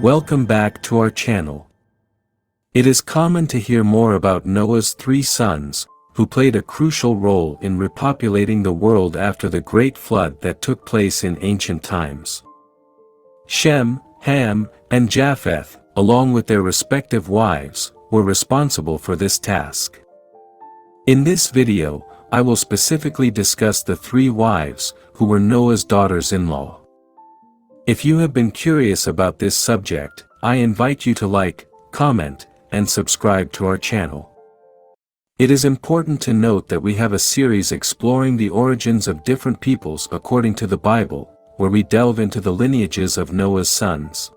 Welcome back to our channel. It is common to hear more about Noah's 3 sons, who played a crucial role in repopulating the world after the great flood that took place in ancient times. Shem, Ham, and Japheth, along with their respective wives, were responsible for this task. In this video, I will specifically discuss the 3 wives, who were Noah's daughters-in-law. If you have been curious about this subject, I invite you to like, comment, and subscribe to our channel. It is important to note that we have a series exploring the origins of different peoples according to the Bible, where we delve into the lineages of Noah's sons.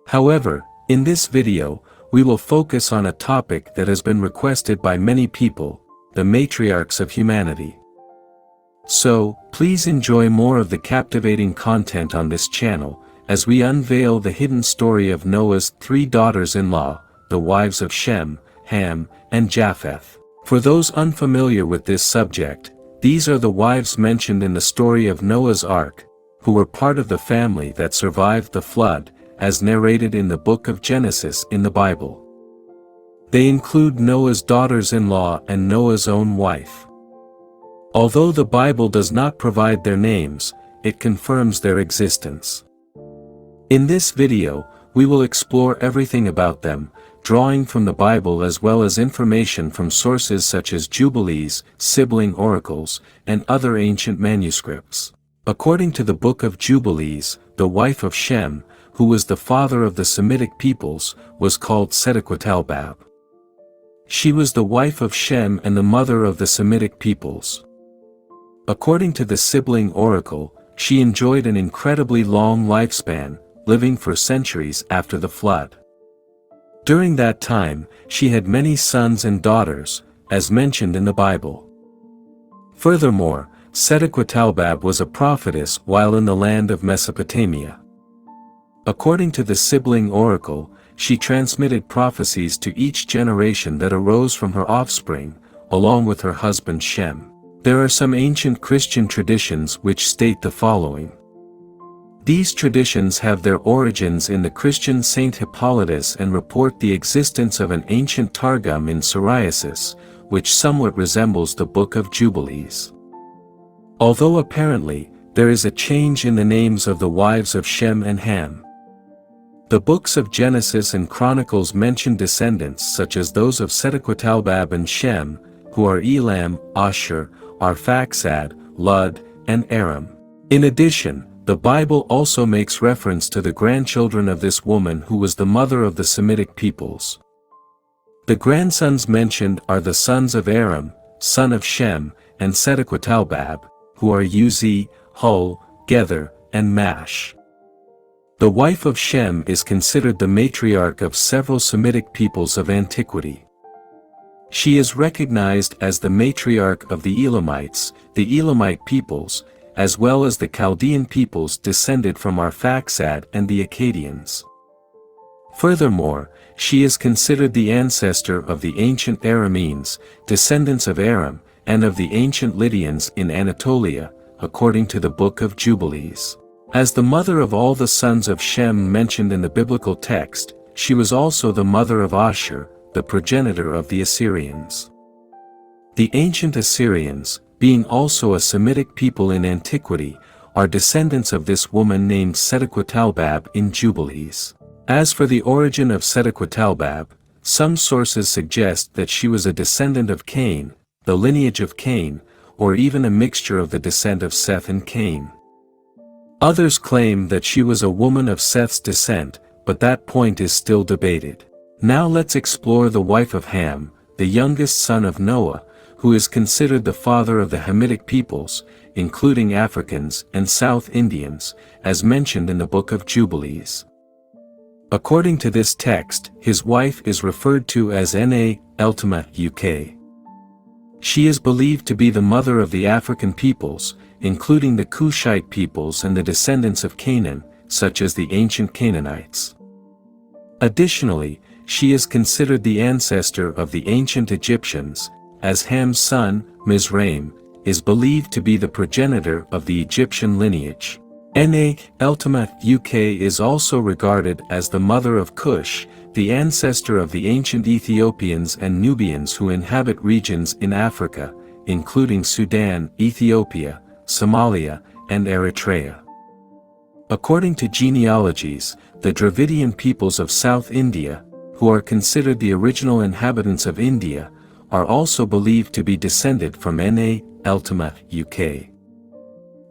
However, in this video, we will focus on a topic that has been requested by many people, the matriarchs of humanity. So, please enjoy more of the captivating content on this channel, as we unveil the hidden story of Noah's 3 daughters-in-law, the wives of Shem, Ham, and Japheth. For those unfamiliar with this subject, these are the wives mentioned in the story of Noah's Ark, who were part of the family that survived the flood, as narrated in the book of Genesis in the Bible. They include Noah's daughters-in-law and Noah's own wife. Although the Bible does not provide their names, it confirms their existence. In this video, we will explore everything about them, drawing from the Bible as well as information from sources such as Jubilees, sibling oracles, and other ancient manuscripts. According to the book of Jubilees, the wife of Shem, who was the father of the Semitic peoples, was called Sedequatalbab. She was the wife of Shem and the mother of the Semitic peoples. According to the sibling oracle, she enjoyed an incredibly long lifespan, living for centuries after the flood. During that time, she had many sons and daughters, as mentioned in the Bible. Furthermore, Sedequatalbab was a prophetess while in the land of Mesopotamia. According to the sibling oracle, she transmitted prophecies to each generation that arose from her offspring, along with her husband Shem. There are some ancient Christian traditions which state the following. These traditions have their origins in the Christian Saint Hippolytus and report the existence of an ancient Targum in psoriasis, which somewhat resembles the Book of Jubilees. Although apparently, there is a change in the names of the wives of Shem and Ham. The books of Genesis and Chronicles mention descendants such as those of Sedequatalbab and Shem, who are Elam, Ashur, Arphaxad, Lud, and Aram. In addition, the Bible also makes reference to the grandchildren of this woman who was the mother of the Semitic peoples. The grandsons mentioned are the sons of Aram, son of Shem, and Sedequatalbab, who are Uz, Hul, Gether, and Mash. The wife of Shem is considered the matriarch of several Semitic peoples of antiquity. She is recognized as the matriarch of the Elamites, the Elamite peoples, as well as the Chaldean peoples descended from Arphaxad and the Akkadians. Furthermore, she is considered the ancestor of the ancient Arameans, descendants of Aram, and of the ancient Lydians in Anatolia, according to the Book of Jubilees. As the mother of all the sons of Shem mentioned in the biblical text, she was also the mother of Ashur, the progenitor of the Assyrians. The ancient Assyrians, being also a Semitic people in antiquity, are descendants of this woman named Sedequatalbab in Jubilees. As for the origin of Sedequatalbab, some sources suggest that she was a descendant of Cain, the lineage of Cain, or even a mixture of the descent of Seth and Cain. Others claim that she was a woman of Seth's descent, but that point is still debated. Now let's explore the wife of Ham, the youngest son of Noah, who is considered the father of the Hamitic peoples, including Africans and South Indians, as mentioned in the Book of Jubilees. According to this text, his wife is referred to as Na, Eltima, UK. She is believed to be the mother of the African peoples, including the Cushite peoples and the descendants of Canaan, such as the ancient Canaanites. Additionally, she is considered the ancestor of the ancient Egyptians, as Ham's son, Mizraim, is believed to be the progenitor of the Egyptian lineage. Na UK is also regarded as the mother of Cush, the ancestor of the ancient Ethiopians and Nubians who inhabit regions in Africa, including Sudan, Ethiopia, Somalia, and Eritrea. According to genealogies, the Dravidian peoples of South India, who are considered the original inhabitants of India, are also believed to be descended from Na UK.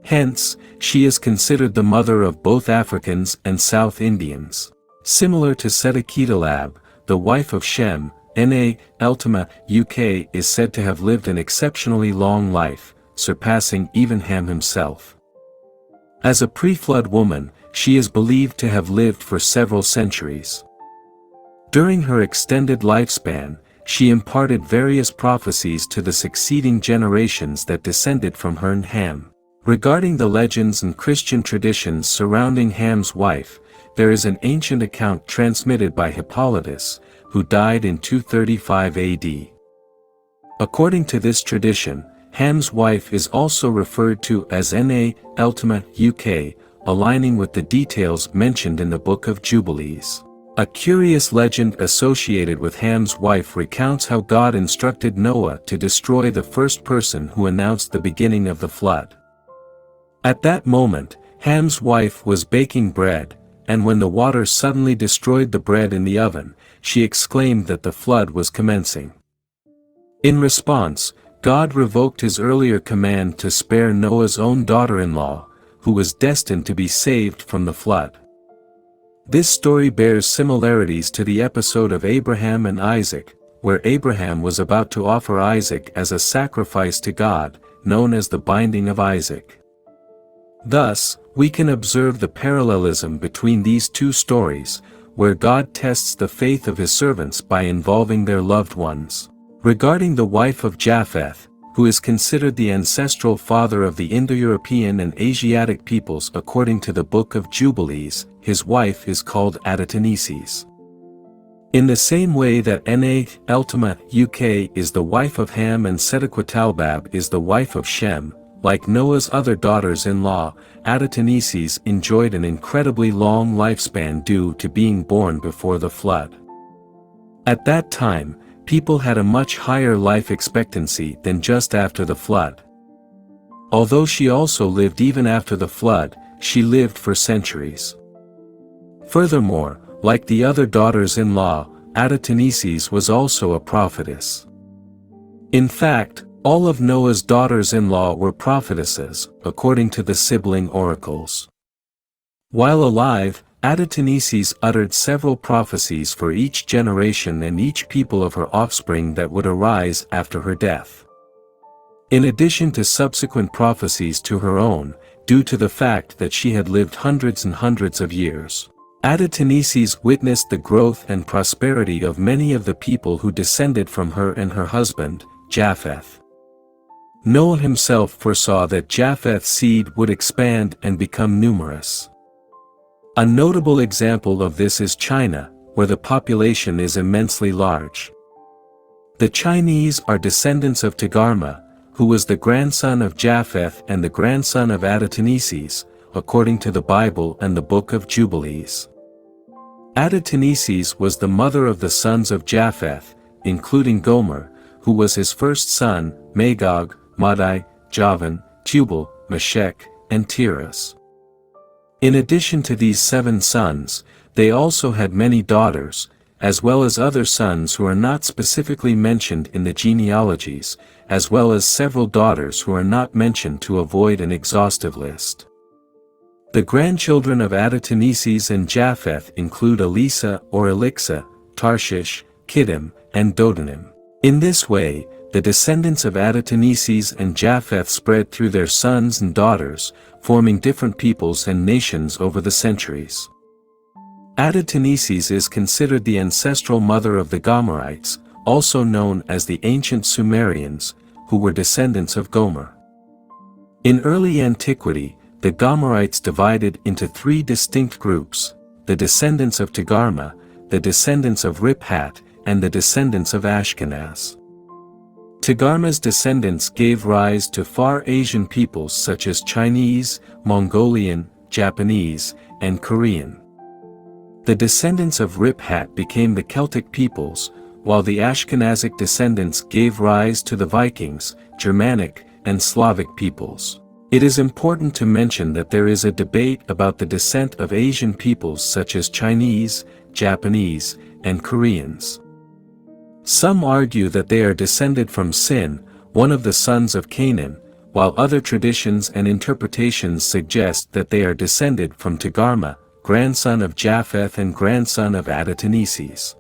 Hence, she is considered the mother of both Africans and South Indians. Similar to Setakidalab, the wife of Shem, Na UK is said to have lived an exceptionally long life, surpassing even Ham himself. As a pre-flood woman, she is believed to have lived for several centuries. During her extended lifespan, she imparted various prophecies to the succeeding generations that descended from her and Ham. Regarding the legends and Christian traditions surrounding Ham's wife, there is an ancient account transmitted by Hippolytus, who died in 235 AD. According to this tradition, Ham's wife is also referred to as Na UK, aligning with the details mentioned in the Book of Jubilees. A curious legend associated with Ham's wife recounts how God instructed Noah to destroy the first person who announced the beginning of the flood. At that moment, Ham's wife was baking bread, and when the water suddenly destroyed the bread in the oven, she exclaimed that the flood was commencing. In response, God revoked his earlier command to spare Noah's own daughter-in-law, who was destined to be saved from the flood. This story bears similarities to the episode of Abraham and Isaac, where Abraham was about to offer Isaac as a sacrifice to God, known as the binding of Isaac. Thus, we can observe the parallelism between these two stories, where God tests the faith of his servants by involving their loved ones. Regarding the wife of Japheth, who is considered the ancestral father of the Indo-European and Asiatic peoples according to the Book of Jubilees, his wife is called Adataneses. In the same way that Na UK is the wife of Ham and Setakwatalbab is the wife of Shem, like Noah's other daughters-in-law, Adataneses enjoyed an incredibly long lifespan due to being born before the flood. At that time, people had a much higher life expectancy than just after the flood. Although she also lived even after the flood, she lived for centuries. Furthermore, like the other daughters-in-law, Adataneses was also a prophetess. In fact, all of Noah's daughters-in-law were prophetesses, according to the sibling oracles. While alive, Adataneses uttered several prophecies for each generation and each people of her offspring that would arise after her death. In addition to subsequent prophecies to her own, due to the fact that she had lived hundreds and hundreds of years, Adataneses witnessed the growth and prosperity of many of the people who descended from her and her husband, Japheth. Noah himself foresaw that Japheth's seed would expand and become numerous. A notable example of this is China, where the population is immensely large. The Chinese are descendants of Togarma, who was the grandson of Japheth and the grandson of Adataneses, according to the Bible and the Book of Jubilees. Adataneses was the mother of the sons of Japheth, including Gomer, who was his first son, Magog, Madai, Javan, Tubal, Meshech, and Tiras. In addition to these 7 sons, they also had many daughters, as well as other sons who are not specifically mentioned in the genealogies, as well as several daughters who are not mentioned to avoid an exhaustive list. The grandchildren of Adataneses and Japheth include Elisa or Elixa, Tarshish, Kittim, and Dodanim. In this way, the descendants of Adataneses and Japheth spread through their sons and daughters, forming different peoples and nations over the centuries. Adataneses is considered the ancestral mother of the Gomerites, also known as the ancient Sumerians, who were descendants of Gomer. In early antiquity, the Gomerites divided into 3 distinct groups: the descendants of Togarma, the descendants of Riphat, and the descendants of Ashkenaz. Togarma's descendants gave rise to far Asian peoples such as Chinese, Mongolian, Japanese, and Korean. The descendants of Riphat became the Celtic peoples, while the Ashkenazic descendants gave rise to the Vikings, Germanic, and Slavic peoples. It is important to mention that there is a debate about the descent of Asian peoples such as Chinese, Japanese, and Koreans. Some argue that they are descended from Sin, one of the sons of Canaan, while other traditions and interpretations suggest that they are descended from Togarma, grandson of Japheth and grandson of Adataneses.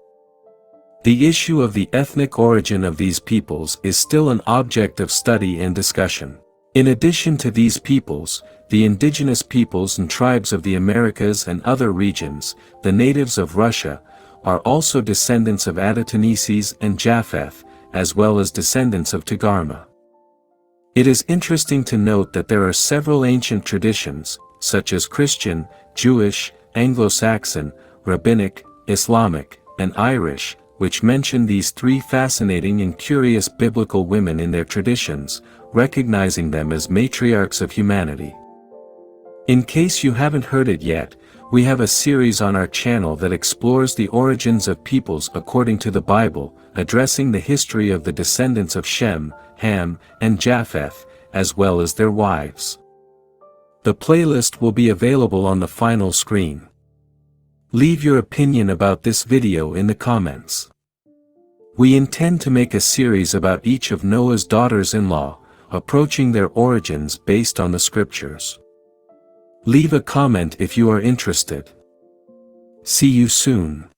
The issue of the ethnic origin of these peoples is still an object of study and discussion. In addition to these peoples, the indigenous peoples and tribes of the Americas and other regions, the natives of Russia, are also descendants of Adataneses and Japheth, as well as descendants of Togarma. It is interesting to note that there are several ancient traditions, such as Christian, Jewish, Anglo-Saxon, Rabbinic, Islamic, and Irish, which mention these three fascinating and curious biblical women in their traditions, recognizing them as matriarchs of humanity. In case you haven't heard it yet, we have a series on our channel that explores the origins of peoples according to the Bible, addressing the history of the descendants of Shem, Ham, and Japheth, as well as their wives. The playlist will be available on the final screen. Leave your opinion about this video in the comments. We intend to make a series about each of Noah's daughters-in-law, approaching their origins based on the scriptures. Leave a comment if you are interested. See you soon.